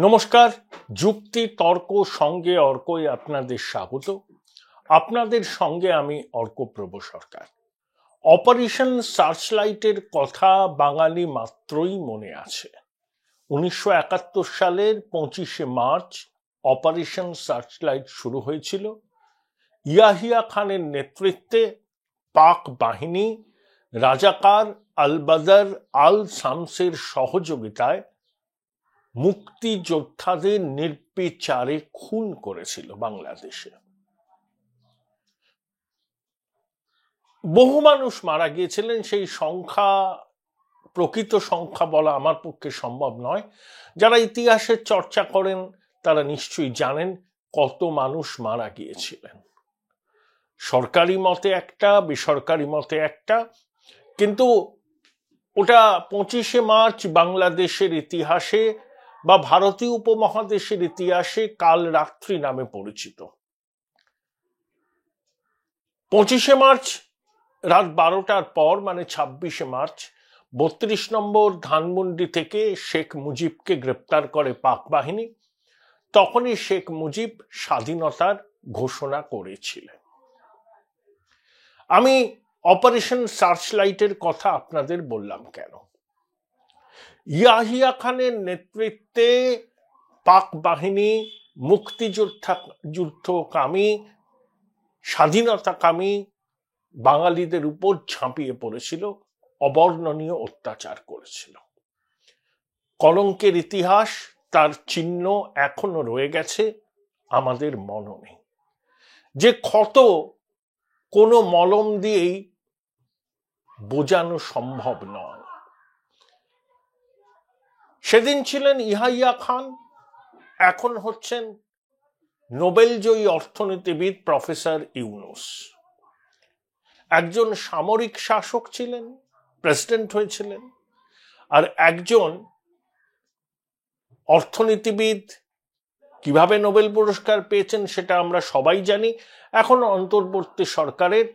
নমস্কার। যুক্তি তর্ক সঙ্গে অর্কই আপনাদের স্বাগত। আপনাদের সঙ্গে আমি অর্কপ্রভ সরকার। অপারেশন সার্চলাইটের কথা বাঙালি মাত্রই মনে আছে। 1971 সালের 25শে মার্চ অপারেশন সার্চলাইট শুরু হয়েছিল। ইয়াহিয়া খানের নেতৃত্বে পাক বাহিনী রাজাকার আল বদর আল শামসের সহযোগিতায় মুক্তিযোদ্ধাদের নির্বিচারে খুন করেছিল বাংলাদেশে। বহু মানুষ মারা গিয়েছিলেন। সেই সংখ্যা, প্রকৃত সংখ্যা বলা আমার পক্ষে সম্ভব নয়। যারা ইতিহাসের চর্চা করেন তারা নিশ্চয়ই জানেন কত মানুষ মারা গিয়েছিলেন। সরকারি মতে একটা, বেসরকারি মতে একটা, কিন্তু ওটা 25শে মার্চ বাংলাদেশের ইতিহাসে বা ভারতীয় উপমহাদেশের ইতিহাসে কাল রাত্রি নামে পরিচিত। 25শে মার্চ রাত 12টার পর, মানে 26শে মার্চ, 32 নম্বর ধানমন্ডি থেকে শেখ মুজিবকে গ্রেপ্তার করে পাক বাহিনী। তখনই শেখ মুজিব স্বাধীনতার ঘোষণা করেছিলেন। আমি অপারেশন সার্চলাইটের কথা আপনাদের বললাম কেন? ইয়াহিয়া খানের নেতৃত্বে পাক বাহিনী যুদ্ধকামী, স্বাধীনতাকামী বাঙালিদের উপর ঝাঁপিয়ে পড়েছিল, অবর্ণনীয় অত্যাচার করেছিল। কলঙ্কের ইতিহাস, তার চিহ্ন এখনো রয়ে গেছে আমাদের মননে। যে ক্ষত কোনো মলম দিয়েই বোঝানো সম্ভব নয়। সেদিন ছিলেন ইয়াহিয়া খান, এখন হচ্ছেন নোবেলজয়ী অর্থনীতিবিদ প্রফেসর ইউনুস। একজন সামরিক শাসক ছিলেন, প্রেসিডেন্ট হয়েছিলেন, আর একজন অর্থনীতিবিদ। কিভাবে নোবেল পুরস্কার পেয়েছেন সেটা আমরা সবাই জানি। এখন অন্তর্বর্তী সরকারের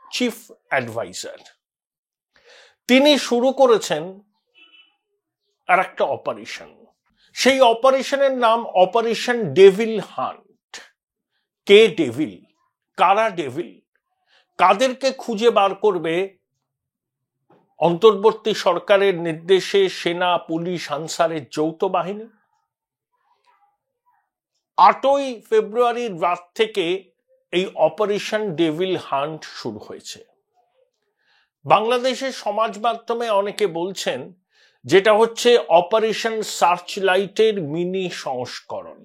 চিফ অ্যাডভাইজার। তিনি শুরু করেছেন আর একটা অপারেশন। সেই অপারেশনের নাম অপারেশন ডেভিল হান্ট। কে ডেভিল? কারা ডেভিল? কাদেরকে খুঁজে বার করবে অন্তর্বর্তী সরকারের নির্দেশে সেনা, পুলিশ, আনসারের যৌথ বাহিনী? 8ই ফেব্রুয়ারির রাত থেকে এই অপারেশন ডেভিল হান্ট শুরু হয়েছে। বাংলাদেশের সমাজ মাধ্যমে অনেকে বলছেন যেটা হচ্ছে অপারেশন সার্চলাইটের মিনি সংস্করণ।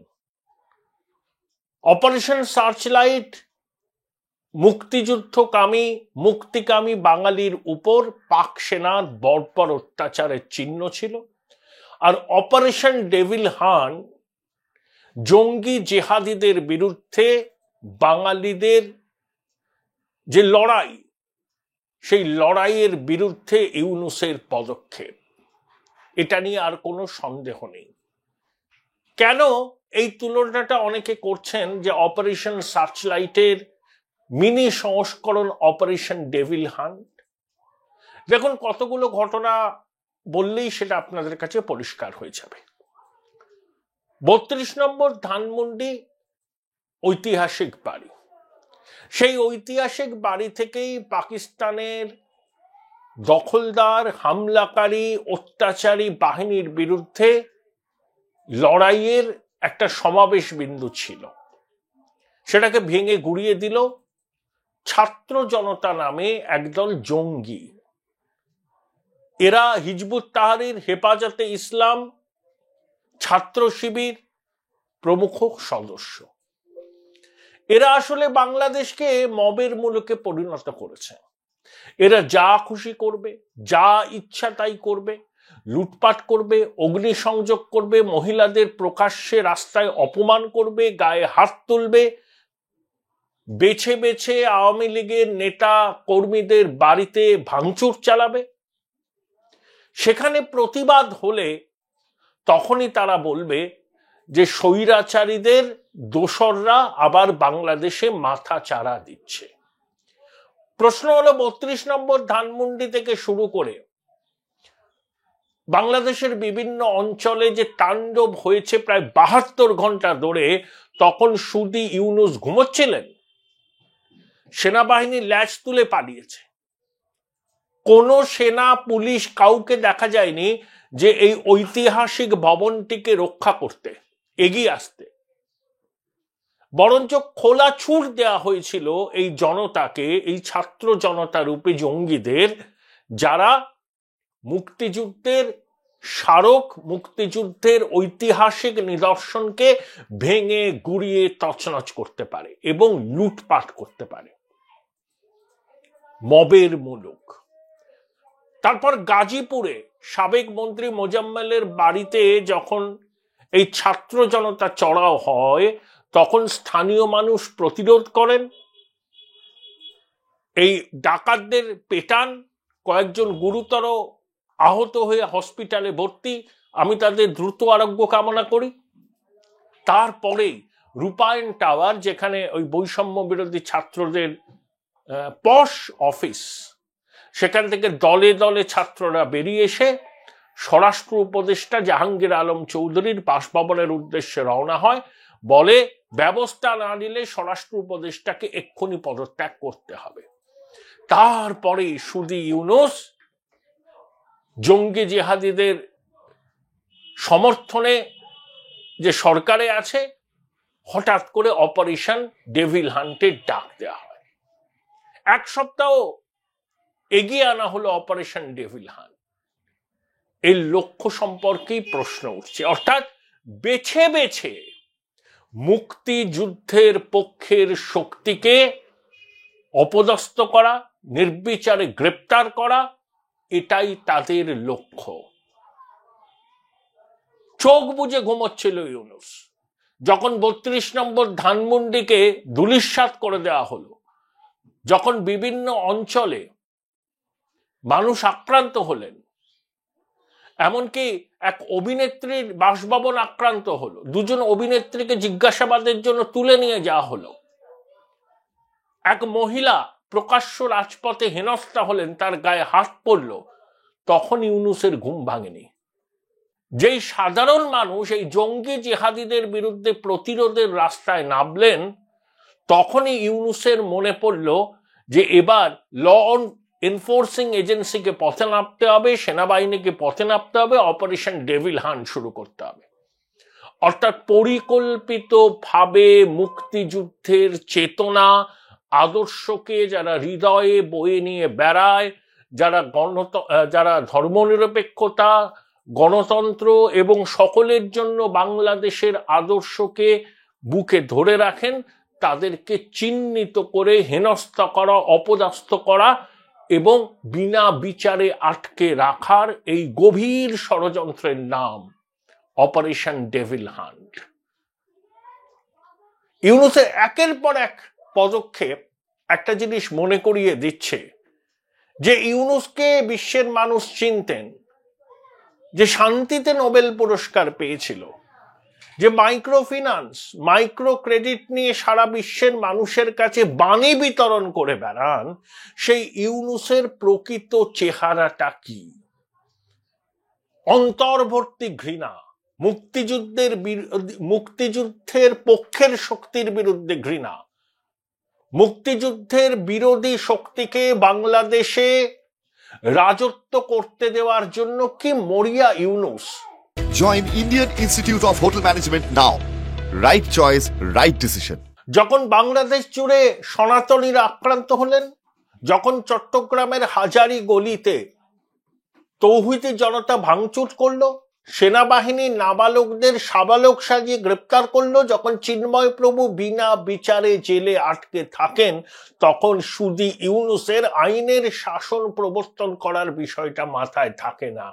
অপারেশন সার্চলাইট মুক্তিকামী বাঙালির উপর পাক সেনার বর্বর অত্যাচারের চিহ্ন ছিল। আর অপারেশন ডেভিল হান্ট জঙ্গি জেহাদিদের বিরুদ্ধে বাঙালিদের যে লড়াই, সেই লড়াইয়ের বিরুদ্ধে ইউনুসের পদক্ষেপ, এটা নিয়ে আর কোনো সন্দেহ নেই। কেন এই তুলনাটা অনেকে করছেন যে অপারেশন সার্চলাইটের মিনি সংস্করণ অপারেশন ডেভিল হান্ট? দেখুন, কতগুলো ঘটনা বললেই সেটা আপনাদের কাছে পরিষ্কার হয়ে যাবে। 32 নম্বর ধানমন্ডি ঐতিহাসিক বাড়ি। সেই ঐতিহাসিক বাড়ি থেকেই পাকিস্তানের দখলদার, হামলাকারী, অত্যাচারী বাহিনীর বিরুদ্ধে লড়াইয়ের একটা সমাবেশ বিন্দু ছিল। সেটাকে ভেঙে গুড়িয়ে দিল ছাত্র জনতা নামে একদল জঙ্গি। এরা হিজবুত তাহরির, হেফাজতে ইসলাম, ছাত্র শিবির প্রমুখ সদস্য। এরা আসলে বাংলাদেশকে মবের মুলুকে পরিণত করেছে। এরা যা খুশি করবে, যা ইচ্ছা তাই করবে, লুটপাট করবে, অগ্নিসংযোগ করবে, মহিলাদের প্রকাশ্যে রাস্তায় অপমান করবে, গায়ে হাত তুলবে, বেছে বেছে আওয়ামী লীগের নেতা কর্মীদের বাড়িতে ভাঙচুর চালাবে। সেখানে প্রতিবাদ হলে তখনই তারা বলবে যে স্বৈরাচারীদের দোসররা আবার বাংলাদেশে মাথা চাড়া দিচ্ছে। প্রশ্ন হলো, 32 নম্বর ধানমন্ডি থেকে শুরু করে বাংলাদেশের বিভিন্ন অঞ্চলে যে তাণ্ডব হয়েছে প্রায় 72 ঘন্টা ধরে, তখন সুদি ইউনুস ঘুমোচ্ছিলেন? সেনাবাহিনী ল্যাচ তুলে পালিয়েছে। কোন সেনা পুলিশ কাউকে দেখা যায়নি যে এই ঐতিহাসিক ভবনটিকে রক্ষা করতে এগিয়ে আসতে। বরঞ্চ খোলা ছুট দেওয়া হয়েছিল এই জনতাকে, এই ছাত্র জনতা রূপে জঙ্গিদের, যারা মুক্তিযুদ্ধের স্মারক, মুক্তিযুদ্ধের ঐতিহাসিক নিদর্শনকে ভেঙে গুড়িয়ে তছনছ করতে পারে এবং লুটপাট করতে পারে মবের মুলুক। তারপর গাজীপুরে সাবেক মন্ত্রী মোজাম্মেলের বাড়িতে যখন এই ছাত্র জনতা চড়াও হয়, তখন স্থানীয় মানুষ প্রতিরোধ করেন, এই ডাকাতদের পেটান, কয়েকজন গুরুতর আহত হয়ে হসপিটালে ভর্তি। আমি তাদের দ্রুত আরোগ্য কামনা করি। তারপরেই রূপায়ণ টাওয়ার, যেখানে ওই বৈষম্য বিরোধী ছাত্রদের পশ অফিস, সেখান থেকে দলে দলে ছাত্ররা বেরিয়ে এসে স্বরাষ্ট্র উপদেষ্টা জাহাঙ্গীর আলম চৌধুরীর বাসভবনের উদ্দেশ্যে রওনা হয়, বলে ব্যবস্থা না নিলে স্বরাষ্ট্র উপদেষ্টাকে এক্ষুনি পদত্যাগ করতে হবে। তারপরে সুদি ইউনুস জঙ্গি জিহাদিদের সমর্থনে যে সরকারে আছে, হঠাৎ করে অপারেশন ডেভিল হান্টের ডাক দেওয়া হয়। এক সপ্তাহ এগিয়ে আনা হলো অপারেশন ডেভিল হান্ট। এর লক্ষ্য সম্পর্কেই প্রশ্ন উঠছে, অর্থাৎ বেছে বেছে মুক্তিযুদ্ধের পক্ষের শক্তিকে অপদস্থ করা, নির্বিচারে গ্রেপ্তার করা, এটাই তাদের লক্ষ্য। চোখ বুজে ঘুমোচ্ছিল ইউনুস। যখন 32 নম্বর ধানমন্ডিকে ধূলিসাৎ করে দেওয়া হলো, যখন বিভিন্ন অঞ্চলে মানুষ আক্রান্ত হলেন, এমনকি এক অভিনেত্রীর বাসভবন আক্রান্ত হলো, 2জন অভিনেত্রীকে জিজ্ঞাসাবাদের জন্য তুলে নিয়ে যাওয়া হলো, এক মহিলা প্রকাশ্য রাজপথে হেনস্থা হলেন, তার গায়ে হাত পড়ল, তখন ইউনুসের ঘুম ভাঙেনি। যেই সাধারণ মানুষ এই জঙ্গি জিহাদিদের বিরুদ্ধে প্রতিরোধের রাস্তায় নামলেন, তখনই ইউনুসের মনে পড়ল যে এবার ল এনফোর্সিং এজেন্সিকে পথে নামতে হবে, সেনাবাহিনীকে পথে নামতে হবে, অপারেশন ডেভিল হান্ট শুরু করতে হবে। অর্থাৎ পরিকল্পিতভাবে মুক্তিযুদ্ধের চেতনা, আদর্শকে যারা হৃদয়ে বয়ে নিয়ে বেড়ায়, যারা ধর্মনিরপেক্ষতা, গণতন্ত্র এবং সকলের জন্য বাংলাদেশের আদর্শকে বুকে ধরে রাখেন, তাদেরকে চিহ্নিত করে হেনস্থা করা, অপদস্থ করা এবং বিনা বিচারে আটকে রাখার এই গভীর ষড়যন্ত্রের নাম অপারেশন ডেভিল হান্ট। ইউনুসের একের পর এক পদক্ষেপ একটা জিনিস মনে করিয়ে দিচ্ছে যে ইউনুসকে বিশ্বের মানুষ চিনতেন, যে শান্তিতে নোবেল পুরস্কার পেয়েছিল, যে মাইক্রো ফিন্যান্স, মাইক্রো ক্রেডিট নিয়ে সারা বিশ্বের মানুষের কাছে বাণী বিতরণ করে বেড়ান, সেই ইউনুসের প্রকৃত চেহারাটা কি? অন্তর্বর্তী ঘৃণা, মুক্তিযুদ্ধের পক্ষের শক্তির বিরুদ্ধে ঘৃণা, মুক্তিযুদ্ধের বিরোধী শক্তিকে বাংলাদেশে রাজত্ব করতে দেওয়ার জন্য কি মরিয়া Yunus. Join Indian Institute of Hotel Management now. Right choice, right decision. যখন বাংলাদেশ জুড়ে সনাতনীরা আক্রান্ত হলেন, যখন চট্টগ্রামের হাজারি গলিতে তৌহিদি জনতা ভাঙচুর করলো, সেনাবাহিনী নাবালকদের সাবালক সাজিয়ে গ্রেপ্তার করলো, যখন চিন্ময় প্রভু বিনা বিচারে জেলে আটকে থাকেন, তখন সুদি ইউনুসের আইনের শাসন প্রবর্তন করার বিষয়টা মাথায় থাকে না।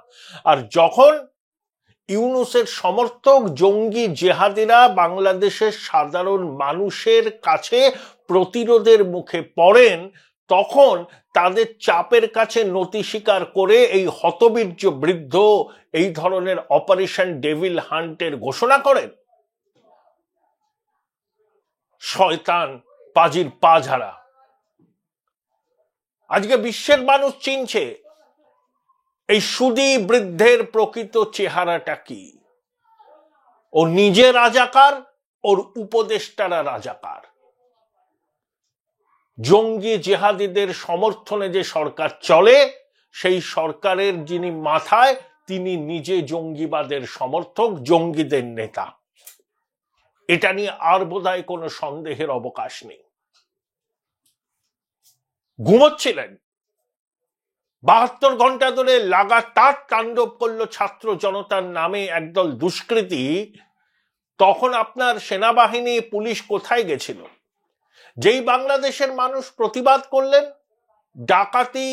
আর যখন ইউনুসের সমর্থক জঙ্গি জেহাদিরা বাংলাদেশের সাধারণ মানুষের কাছে প্রতিরোধের মুখে পড়েন, তখন তাদের চাপের কাছে নতি স্বীকার করে এই হতবীর্য বৃদ্ধ এই ধরনের অপারেশন ডেভিল হান্টের ঘোষণা করেন। শয়তান পাজির পা ঝাড়া। আজকে বিশ্বের মানুষ চিনছে এই সুদী বৃদ্ধের প্রকৃত চেহারাটা কি? ও নিজে রাজাকার, ওর উপদেষ্টারা রাজাকার। জঙ্গি জেহাদিদের সমর্থনে যে সরকার চলে, সেই সরকারের যিনি মাথায়, তিনি নিজে জঙ্গিবাদের সমর্থক, জঙ্গিদের নেতা। এটা নিয়ে আর বোধহয় কোনো সন্দেহের অবকাশ নেই। ঘুমোচ্ছিলেন, 72 ঘন্টা ধরে লাগাতার তাণ্ডব করলো ছাত্র জনতার নামে একদল দুষ্কৃতী। তখন আপনার সেনাবাহিনী, পুলিশ কোথায় গেছিল? যেই বাংলাদেশের মানুষ প্রতিবাদ করলেন, ডাকাতি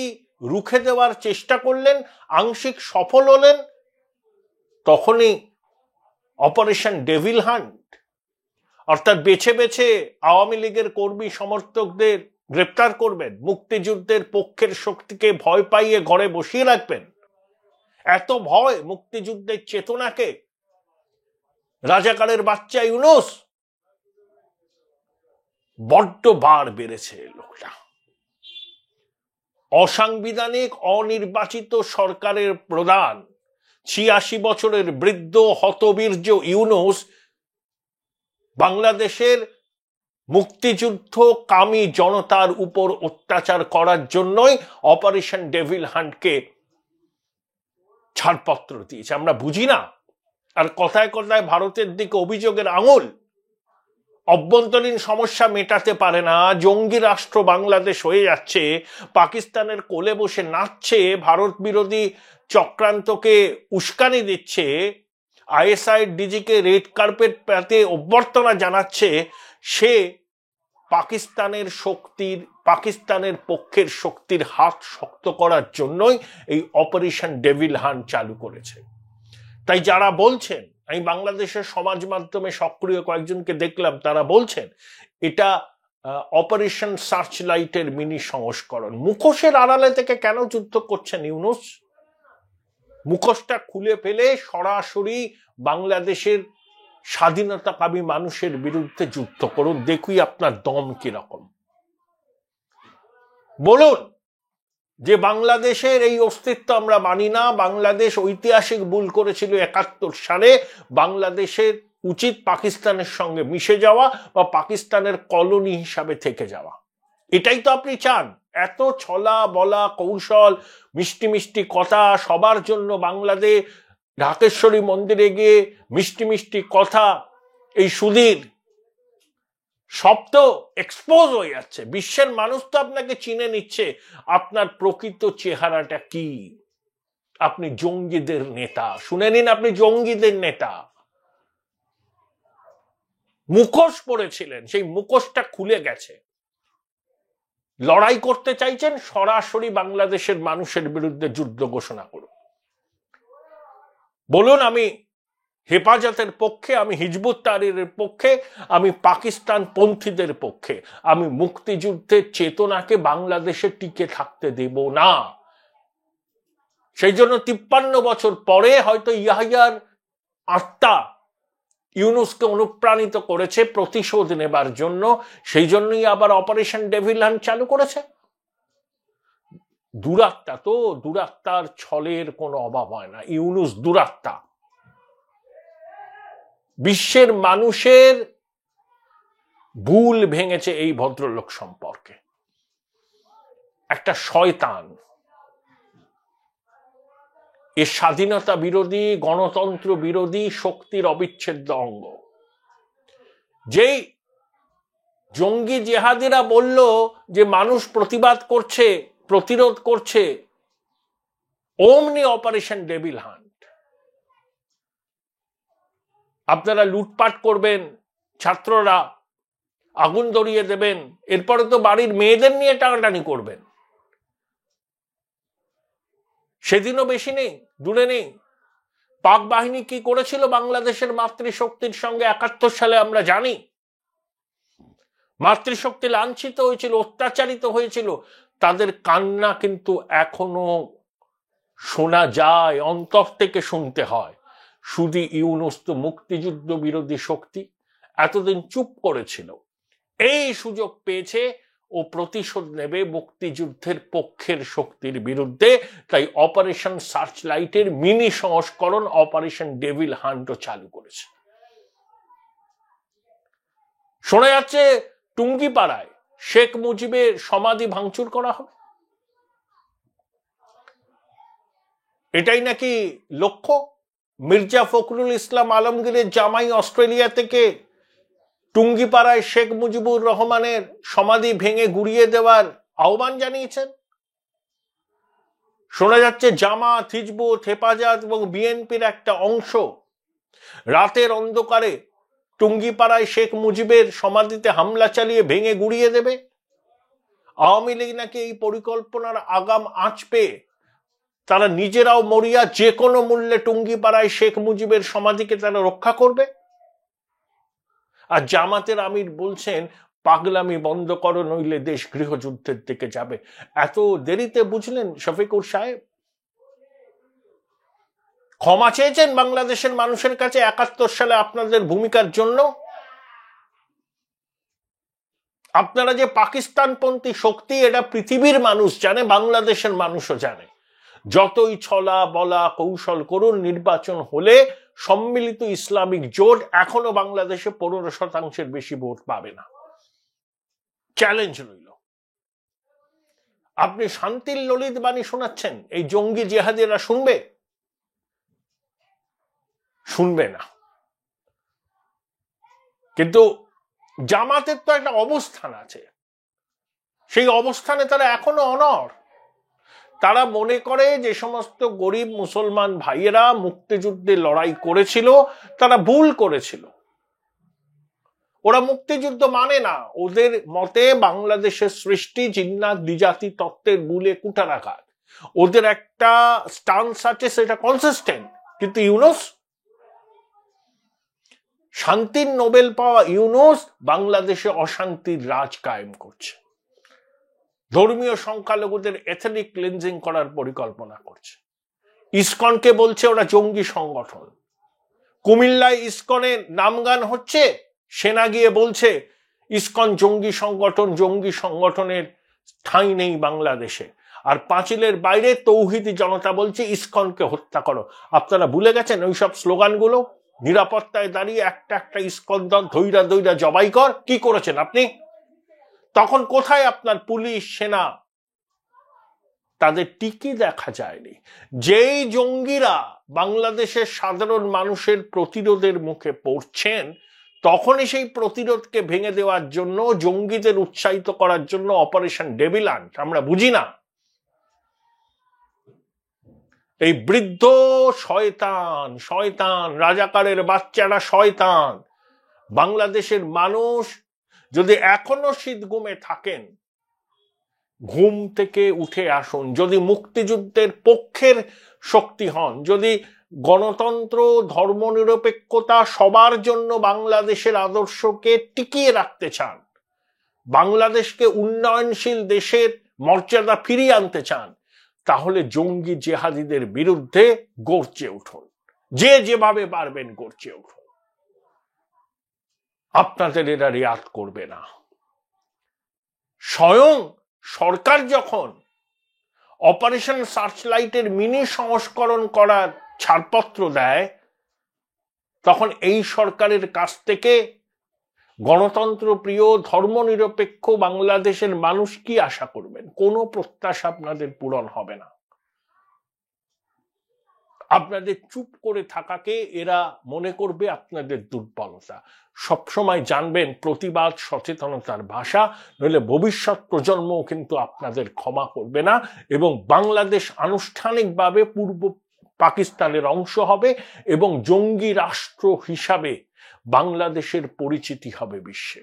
রুখে দেওয়ার চেষ্টা করলেন, আংশিক সফল হলেন, তখনই অপারেশন ডেভিল হান্ট, অর্থাৎ বেছে বেছে আওয়ামী লীগের কর্মী সমর্থকদের গ্রেপ্তার করবেন, মুক্তিযুদ্ধের পক্ষের শক্তিকে ভয় পাইয়ে ঘরে বসিয়ে রাখবেন। এত ভয় মুক্তিযুদ্ধের চেতনাকে। রাজাকারের বাচ্চা ইউনূস বড্ড বার বেড়েছে লোকটা। অসাংবিধানিক অনির্বাচিত সরকারের প্রধান 86 বছরের বৃদ্ধ হতবীর্য ইউনূস বাংলাদেশের মুক্তিযুদ্ধ কামী জনতার উপর অত্যাচার করার জন্যই অপারেশন ডেভিল হান্টকে ছাড়পত্র দিয়েছে। আমরা বুঝি না? আর কথায় কথায় ভারতের দিকে অভিযোগের আঙুল। অভ্যন্তরীণ সমস্যা মেটাতে পারে না, জঙ্গি রাষ্ট্র বাংলাদেশ হয়ে যাচ্ছে, পাকিস্তানের কোলে বসে নাচছে, ভারত বিরোধী চক্রান্তকে উস্কানি দিচ্ছে, আইএসআই ডিজিকে রেড কার্পেট পেতে অভ্যর্থনা জানাচ্ছে। সে পাকিস্তানের পক্ষের শক্তির হাত শক্ত করার জন্যই এই অপারেশন ডেভিল হান্ট চালু করেছে। তাই যারা বলছেন, আমি বাংলাদেশের সমাজ মাধ্যমে সক্রিয় কয়েকজনকে দেখলাম, তারা বলছেন এটা অপারেশন সার্চ লাইটের মিনি সংস্করণ। মুখোশের আড়ালে থেকে কেন যুদ্ধ করছেন ইউনূস? মুখোশটা খুলে ফেলে সরাসরি বাংলাদেশের স্বাধীনতাকামী মানুষের বিরুদ্ধে যুদ্ধ করুন, দেখুই আপনার দম কিরকম। বলুন যে বাংলাদেশের এই অস্তিত্ব আমরা মানি না, বাংলাদেশ ঐতিহাসিক ভুল করেছিল 71 সালে, বাংলাদেশের উচিত পাকিস্তানের সঙ্গে মিশে যাওয়া বা পাকিস্তানের কলোনি হিসাবে থেকে যাওয়া। এটাই তো আপনি চান। এত ছলা বলা কৌশল, মিষ্টি মিষ্টি কথা, সবার জন্য বাংলাদেশ, ঢাকেশ্বরী মন্দিরে গিয়ে মিষ্টি মিষ্টি কথা, এই সুধীর সব তো এক্সপোজ হয়ে যাচ্ছে। বিশ্বের মানুষ তো আপনাকে চিনে নিচ্ছে, আপনার প্রকৃত চেহারাটা কি। আপনি জঙ্গিদের নেতা, শুনে নিন, আপনি জঙ্গিদের নেতা। মুখোশ পড়েছিলেন, সেই মুখোশটা খুলে গেছে। লড়াই করতে চাইছেন, সরাসরি বাংলাদেশের মানুষের বিরুদ্ধে যুদ্ধ ঘোষণা করুন। বলুন আমি হেফাজতের পক্ষে, আমি হিজবুত তাহরিরের পক্ষে, আমি পাকিস্তান পন্থীদের পক্ষে, আমি মুক্তিযুদ্ধের চেতনাকে বাংলাদেশে টিকে থাকতে দেব না। সেই জন্য 53 বছর পরে হয়তো ইয়াহিয়ার আত্মা ইউনূসকে অনুপ্রাণিত করেছে প্রতিশোধ নেবার জন্য। সেই জন্যই আবার অপারেশন ডেভিল হান্ট চালু করেছে। দুরাত্মা তো, দুরাত্মার ছলের কোনো অভাব হয় না। ইউনূস দুরাত্মা। বিশ্বের মানুষের ভুল ভেঙেছে এই ভদ্রলোক সম্পর্কে। একটা শয়তান, এ স্বাধীনতা বিরোধী, গণতন্ত্র বিরোধী শক্তির অবিচ্ছেদ্য অঙ্গ। যেই জঙ্গি জেহাদিরা বলল যে মানুষ প্রতিবাদ করছে, প্রতিরোধ করছে, অমনি অপারেশন ডেভিল হান্ট। আপনারা লুটপাট করবেন, ছাত্ররা আগুন ধরিয়ে দেবেন, এরপরে তো বাড়ির মেয়েদের নিয়ে টানাটানি করবেন। সেদিনও বেশি নেই, দূরে নেই। পাক বাহিনী কি করেছিল বাংলাদেশের মাতৃশক্তির সঙ্গে 71 সালে আমরা জানি। মাতৃশক্তি লাঞ্ছিত হয়েছিল, অত্যাচারিত হয়েছিল। তাদের কান্না কিন্তু এখনো শোনা যায়, অন্তর থেকে শুনতে হয়। শুধু ইউনূস তো মুক্তিযুদ্ধ বিরোধী শক্তি, এতদিন চুপ করেছিল, এই সুযোগ পেয়েছে ও প্রতিশোধ নেবে মুক্তিযুদ্ধের পক্ষের শক্তির বিরুদ্ধে। তাই অপারেশন সার্চলাইটের মিনি সংস্করণ অপারেশন ডেভিল হান্টও চালু করেছে। শোনা যাচ্ছে টুঙ্গিপাড়ায় শেখ মুজিবের সমাধি ভাঙচুর করা হবে, এটাই নাকি লক্ষ্য। মির্জা ফখরুল ইসলাম আলমগীরের জামাই অস্ট্রেলিয়া থেকে টুঙ্গিপাড়ায় শেখ মুজিবুর রহমানের সমাধি ভেঙে গুড়িয়ে দেওয়ার আহ্বান জানিয়েছেন। শোনা যাচ্ছে জামাত, হিজবুত, হেফাজত এবং বিএনপির একটা অংশ রাতের অন্ধকারে টুঙ্গিপাড়ায় শেখ মুজিবের সমাধিতে হামলা চালিয়ে ভেঙে গুড়িয়ে দেবে। আওয়ামী লীগ নাকি এই পরিকল্পনার আগাম আঁচ পেয়ে তারা নিজেরাও মরিয়া যে কোনো মূল্যে টুঙ্গিপাড়ায় শেখ মুজিবের সমাধিকে তারা রক্ষা করবে। আর জামাতের আমির বলছেন পাগলামি বন্ধ করো, নইলে দেশ গৃহযুদ্ধের দিকে যাবে। এত দেরিতে বুঝলেন শফিকুর সাহেব? ক্ষমা চেয়েছেন বাংলাদেশের মানুষের কাছে ৭১ সালে আপনাদের ভূমিকার জন্য। আপনারা যে পাকিস্তানপন্থী শক্তি এটা পৃথিবীর মানুষ জানে, বাংলাদেশের মানুষও জানে। যতই ছলা বলা কৌশল করুন, নির্বাচন হলে সম্মিলিত ইসলামিক জোট এখনো বাংলাদেশে ১৫% বেশি ভোট পাবে না। চ্যালেঞ্জ রইল। আপনি শান্তির ললিত বাণী শোনাচ্ছেন, এই জঙ্গি জেহাদিরা শুনবে? শুনবে না। কিন্তু জামাতের তো একটা অবস্থান আছে, সেই অবস্থানে তারা এখনো অনড়। তারা মনে করে যে সমস্ত গরিব মুসলমান ভাইয়েরা মুক্তিযুদ্ধে লড়াই করেছিল তারা ভুল করেছিল। ওরা মুক্তিযুদ্ধ মানে না। ওদের মতে বাংলাদেশের সৃষ্টি জিন্নাত দ্বিজাতি তত্ত্বের মূলে কুঠারাঘাত। ওদের একটা স্টান্স আছে, সেটা কনসিস্টেন্ট। কিন্তু ইউনূস, শান্তির নোবেল পাওয়া ইউনূস বাংলাদেশে অশান্তির রাজ কায়েম করছে। ধর্মীয় সংখ্যালঘুদের এথনিক ক্লিনজিং করার পরিকল্পনা করছে। ইসকনকে বলছে ওরা জঙ্গি সংগঠন। কুমিল্লায় ইসকনের নামগান হচ্ছে, সেনা গিয়ে বলছে ইসকন জঙ্গি সংগঠন, জঙ্গি সংগঠনের ঠাঁই নেই বাংলাদেশে। আর পাঁচিলের বাইরে তৌহিদি জনতা বলছে ইসকনকে হত্যা করো। আপনারা ভুলে গেছেন ওইসব স্লোগানগুলো? নিরাপত্তায় দাঁড়িয়ে একটা একটা ইসকন দল ধৈরা ধৈরা জবাই কর। কি করেছেন আপনি তখন? কোথায় আপনার পুলিশ, সেনা? তাদের টিকি দেখা যায়নি। যেই জঙ্গিরা বাংলাদেশের সাধারণ মানুষের প্রতিরোধের মুখে পড়ছেন, তখনই সেই প্রতিরোধকে ভেঙে দেওয়ার জন্য, জঙ্গিদের উৎসাহিত করার জন্য অপারেশন ডেভিল হান্ট। আমরা বুঝি না? এই বৃদ্ধ শয়তান, শয়তান রাজাকারের বাচ্চারা শয়তান। বাংলাদেশের মানুষ যদি এখনো শীত ঘুমে থাকেন, ঘুম থেকে উঠে আসুন। যদি মুক্তিযুদ্ধের পক্ষের শক্তি হন, যদি গণতন্ত্র, ধর্মনিরপেক্ষতা, সবার জন্য বাংলাদেশের আদর্শকে টিকিয়ে রাখতে চান, বাংলাদেশকে উন্নয়নশীল দেশের মর্যাদা ফিরিয়ে আনতে চান, তাহলে জঙ্গি জেহাদিদের বিরুদ্ধে গর্জে উঠুন। যে যেভাবে পারবেন গর্জে উঠুন। আপনাদের এরা রিয়াক্ট করবে না। স্বয়ং সরকার যখন অপারেশন সার্চলাইটের মিনি সংস্করণ করার ছাড়পত্র দেয়, তখন এই সরকারের কাছ থেকে গণতন্ত্র প্রিয়, ধর্মনিরপেক্ষ বাংলাদেশের মানুষ কি আশা করবেন? কোনো প্রত্যাশা আপনাদের পূরণ হবে না। আপনাদের চুপ করে থাকাকে এরা মনে করবে আপনাদের দুর্বলতা। সবসময় জানবেন প্রতিবাদ সচেতনতার ভাষা, নইলে ভবিষ্যৎ প্রজন্মও কিন্তু আপনাদের ক্ষমা করবে না, এবং বাংলাদেশ আনুষ্ঠানিকভাবে পূর্ব পাকিস্তানের অংশ হবে এবং জঙ্গি রাষ্ট্র হিসাবে বাংলাদেশের পরিচিতি হবে বিশ্বে।